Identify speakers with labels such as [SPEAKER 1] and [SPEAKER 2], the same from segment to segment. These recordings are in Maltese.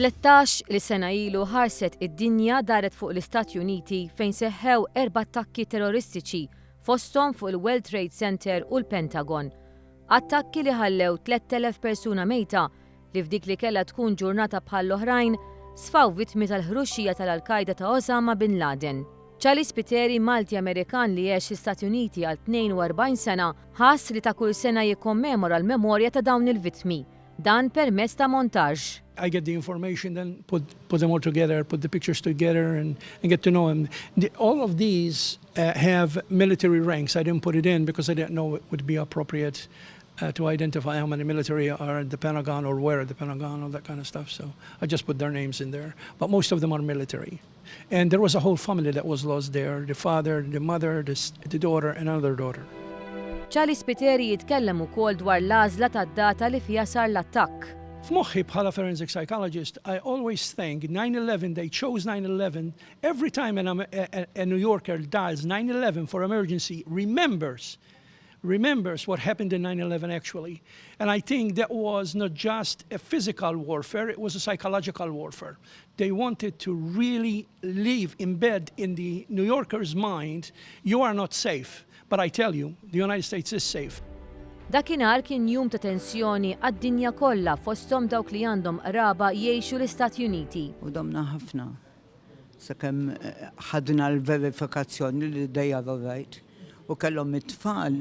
[SPEAKER 1] 13 li sena ilu ħarset id-dinja daret fuq l-Istati Uniti fejn seħħew 4 attakki terroristiċi fosthom fuq il-World Trade Center u l-Pentagon. Attakki li ħallew 3000 persuna mejta li f'dik li kellha tkun ġurnata bħall oħrajn sfaw vittmi tal-ħruxija tal-Al-Qaeda ta' Osama bin Laden. Charlie Spiteri, Malti Amerikan li jgħix l-Istati Uniti għal 42 sena, ħass li ta' kull sena jikkommemora l-memorja ta' dawn il-vittmi. Dan permezz ta' montaġġ.
[SPEAKER 2] I get the information, then put them all together, put the pictures together and get to know them. All of these have military ranks. I didn't put it in because I didn't know it would be appropriate to identify how many military are at the Pentagon or where at the Pentagon, all that kind of stuff. So I just put their names in there. But most of them are military. And there was a whole family that was lost there. The father, the mother, the daughter, and another daughter.
[SPEAKER 1] Charlie Spiteri jitkellem ukoll dwar l-għażla tad-data li fiha sar l-attakk.
[SPEAKER 2] F'moħħi bħala forensic psychologist, I always think 9/11, they chose 9/11. Every time a New Yorker dials 9/11 for emergency, remembers what happened in 9/11 actually. And I think that was not just a physical warfare, it was a psychological warfare. They wanted to really embed in the New Yorker's mind, you are not safe. But I tell you, the United States is safe.
[SPEAKER 1] Dakinhar kien jum ta' tensjoni għad-dinja kollha fosthom dawk li għandhom qraba jgħixu l-Istati Uniti.
[SPEAKER 3] U domna ħafna sakemm ħadna l-verifikazzjoni li dejja rajt u kellhom it-tfal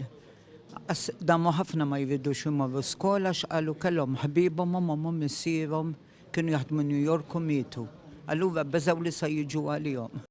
[SPEAKER 3] damu ħafna ma jridux imorru skola x'qalu kellhom ħbibhom mamhom missierhom kienu jaħdmu New York u mietu. Allura beżgħu li se jiġu għalihom.